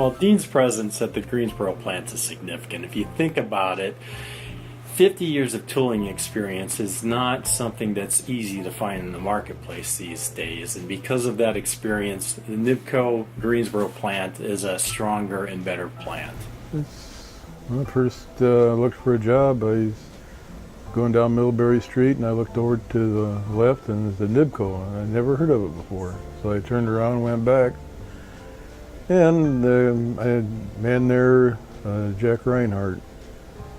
Well, Dean's presence at the Greensboro plant is significant. If you think about it, 50 years of tooling experience is not something that's easy to find in the marketplace these days. And because of that experience, the NIBCO Greensboro plant is a stronger and better plant. When I first looked for a job, I was going down Millbury Street and I looked over to the left and there's the NIBCO, and I'd never heard of it before. So I turned around and went back. And I had a man there, Jack Reinhardt,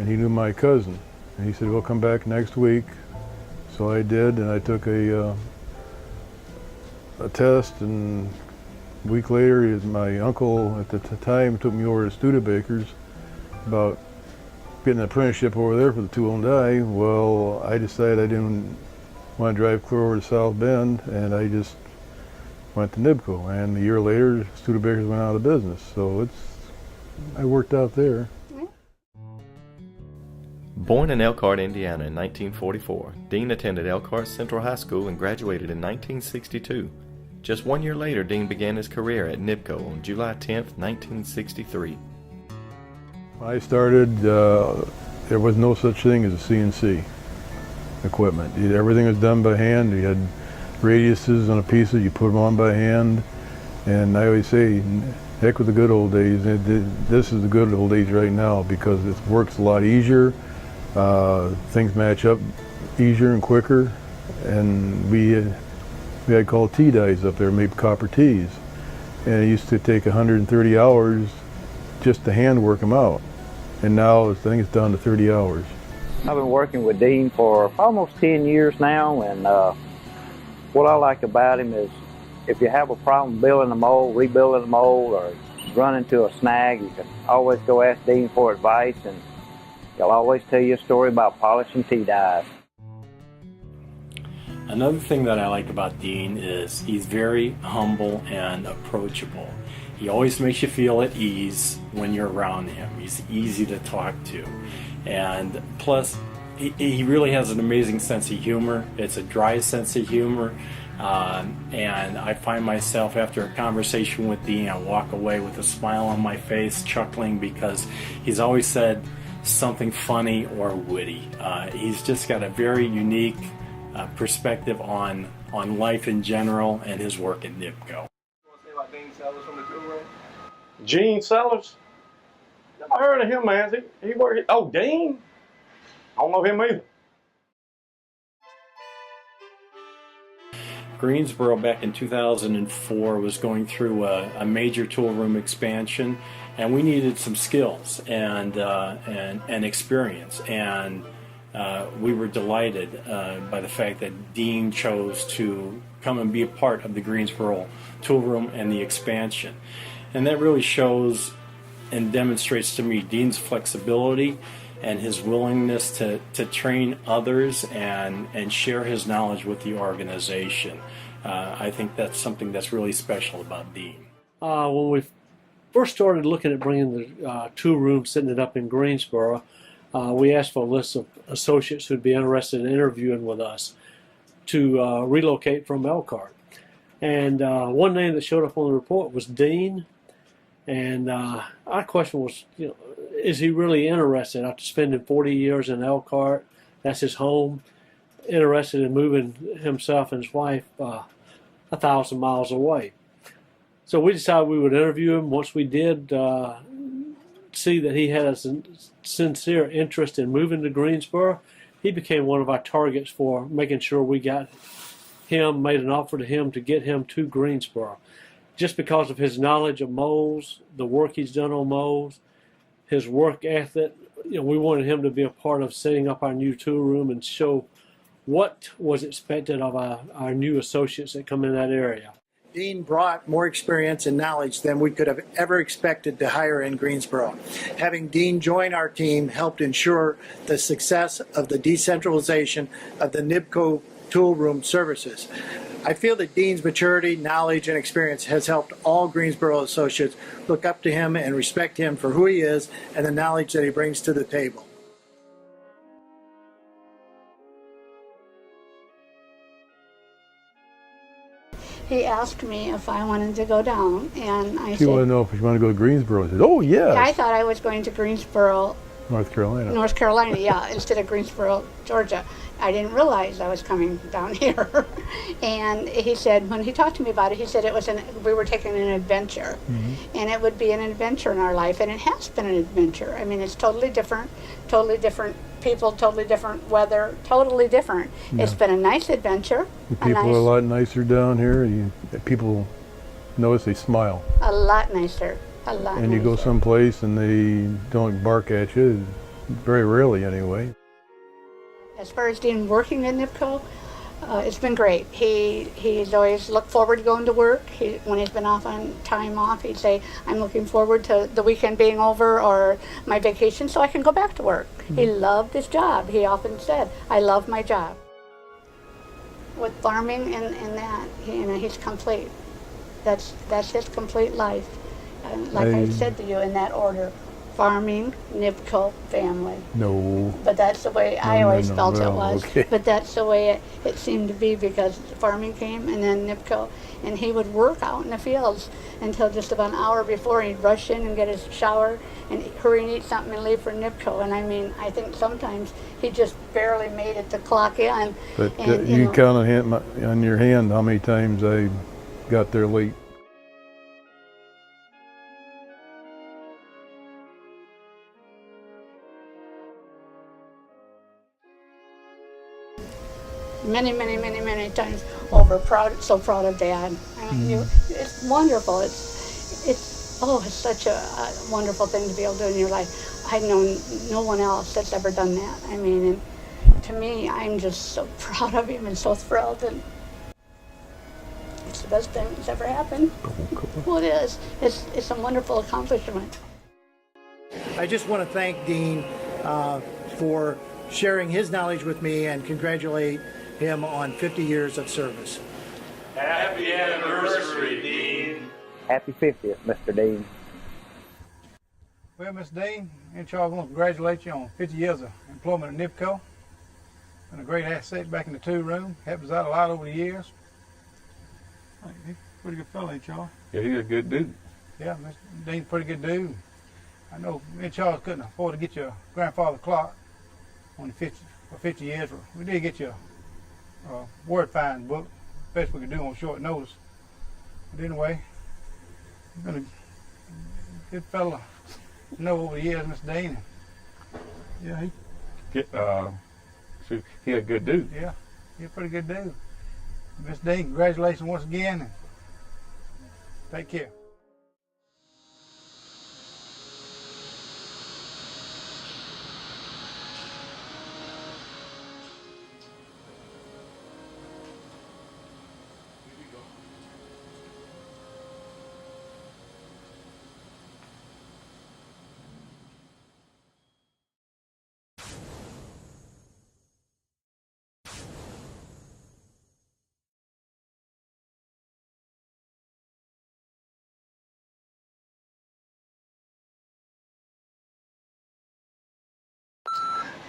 and he knew my cousin. And he said, "We'll come back next week." So I did, and I took a test, and a week later, my uncle at the time took me over to Studebaker's about getting an apprenticeship over there for the tool and die. Well, I decided I didn't want to drive clear over to South Bend, and I just went to NIBCO, and a year later, Studebaker's went out of business. So I worked out there. Born in Elkhart, Indiana in 1944, Dean attended Elkhart Central High School and graduated in 1962. Just 1 year later, Dean began his career at NIBCO on July 10, 1963. When I started, there was no such thing as a CNC equipment. Everything was done by hand. You had radiuses on a piece, you put them on by hand, and I always say, heck with the good old days. This is the good old days right now because it works a lot easier. Things match up easier and quicker, and we had called T-dies up there, made copper T's, and it used to take 130 hours just to hand work them out, and now I think it's down to 30 hours. I've been working with Dean for almost 10 years now, and what I like about him is if you have a problem building a mold, rebuilding a mold, or run into a snag, you can always go ask Dean for advice, and he'll always tell you a story about polishing T-dies. Another thing that I like about Dean is he's very humble and approachable. He always makes you feel at ease when you're around him. He's easy to talk to. And plus, he really has an amazing sense of humor. It's a dry sense of humor. And I find myself, after a conversation with Dean, I walk away with a smile on my face, chuckling, because he's always said something funny or witty. He's just got a very unique perspective on life in general and his work at NIBCO. Dean Sellers from the tool room. Gene Sellers? Never heard of him, man. He worked. Oh, Dean? I don't know him either. Greensboro back in 2004 was going through a major tool room expansion, and we needed some skills and experience, and we were delighted by the fact that Dean chose to come and be a part of the Greensboro tool room and the expansion. And that really shows and demonstrates to me Dean's flexibility and his willingness to train others and share his knowledge with the organization. I think that's something that's really special about Dean. When we first started looking at bringing the tool room, setting it up in Greensboro, we asked for a list of associates who'd be interested in interviewing with us to relocate from Elkhart. And one name that showed up on the report was Dean. And our question was, is he really interested after spending 40 years in Elkhart? That's his home. Interested in moving himself and his wife 1,000 miles away. So we decided we would interview him. Once we did see that he had a sincere interest in moving to Greensboro, he became one of our targets for making sure we got him, made an offer to him to get him to Greensboro. Just because of his knowledge of molds, the work he's done on molds, his work ethic, we wanted him to be a part of setting up our new tool room and show what was expected of our new associates that come in that area. Dean brought more experience and knowledge than we could have ever expected to hire in Greensboro. Having Dean join our team helped ensure the success of the decentralization of the NIBCO tool room services. I feel that Dean's maturity, knowledge, and experience has helped all Greensboro associates look up to him and respect him for who he is and the knowledge that he brings to the table. he asked me if I wanted to go down, and I She wanted to said, know if you want to go to Greensboro. I said, oh, yes. I thought I was going to Greensboro, North Carolina. North Carolina, yeah, instead of Greensboro, Georgia. I didn't realize I was coming down here. And he said, when he talked to me about it, he said we were taking an adventure. And it would be an adventure in our life, and it has been an adventure. I mean, it's totally different people, totally different weather, totally different. Yeah. It's been a nice adventure. The people are a lot nicer down here. People notice they smile. A lot nicer. A lot And you go nicer. someplace and they don't bark at you, very rarely anyway. As far as Dean working at NIBCO, it's been great. He's always looked forward to going to work. When he's been on time off, he'd say, I'm looking forward to the weekend being over or my vacation so I can go back to work. He loved his job. He often said, I love my job. With farming and that, he's complete. That's his complete life. And like I said to you, in that order: farming, NIBCO, family. No. But that's the way I always no. felt it Well, was. okay. But that's the way it seemed to be, because farming came and then NIBCO. And he would work out in the fields until just about an hour before. He'd rush in and get his shower and hurry and eat something and leave for NIBCO. And I mean, I think sometimes he just barely made it to clock in. But and, you know, count on your hand how many times I got there late. many times over. So proud of Dad. I mean, it's wonderful. It's such a wonderful thing to be able to do in your life. I've known no one else that's ever done that. I mean, and to me, I'm just so proud of him and so thrilled, and it's the best thing that's ever happened. Well, it is. It's a wonderful accomplishment. I just want to thank Dean for sharing his knowledge with me and congratulate him on 50 years of service. Happy anniversary, Dean. Happy 50th, Mr. Dean. Well, Mr. Dean, and Charles, I want to congratulate you on 50 years of employment at NIBCO. Been a great asset back in the two-room. Helped us out a lot over the years. He's a pretty good fellow, ain't Charles? Yeah, he's a good dude. Yeah, Mr. Dean's a pretty good dude. I know me and Charles couldn't afford to get you a grandfather clock on for 50 years. But we did get you a word find book. Best we could do on short notice. But anyway, you've been a good fella. Know over the years, Mr. Dean. Yeah, He's a good dude. yeah, he's a pretty good dude. Mr. Dean, congratulations once again, and take care.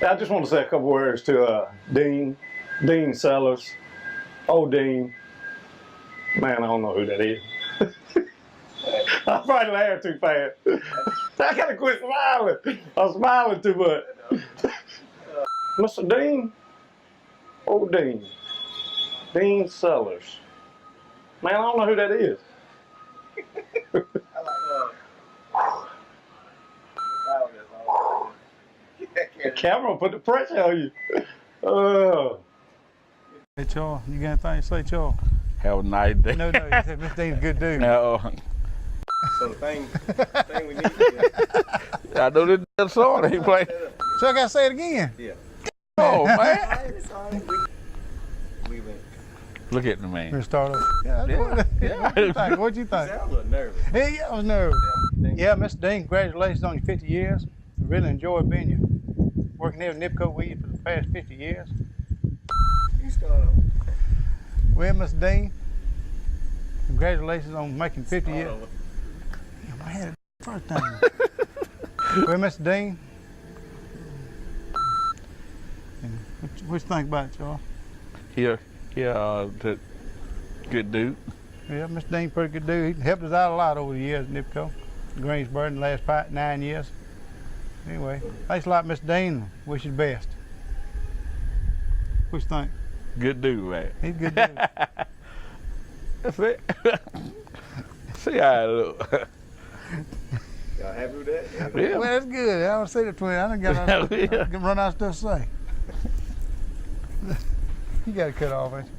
I just want to say a couple words to Dean Sellers. Old Dean. Man, I don't know who that is. I probably laughed too fast. I gotta quit smiling. I'm smiling too much. Mr. Dean. Old Dean. Dean Sellers. Man, I don't know who that is. The camera put the pressure on you. Hey, Charles, you got anything to say, Charles? Have a nice day. No, you said Mr. Dean's a good dude. No. So the thing we need is I know this song he played. So I got to say it again. yeah. Oh, man. We've been Look at the man. We'll start off. Yeah. What'd you think? sound a little nervous. Yeah, I was nervous. Yeah, Mr. Dean, congratulations on your 50 years. I really enjoyed being you. Working here at NIBCO with you for the past 50 years. You start off. Well, Mr. Dean, congratulations on making 50 years. I had it first time. Well, Mr. Dean, what you think about it, Charles? He a good dude. Yeah, Mr. Dean's a pretty good dude. He helped us out a lot over the years at NIBCO, Greensboro, in the last 9 years. Anyway, thanks a lot, Mr. Dean. Wish you the best. What you think? Good dude, man. He's a good dude. That's it. See how it look. Y'all happy with that? Yeah. Well, that's good. I don't say the twin. I done got run out of stuff to say. You got to cut off, ain't you?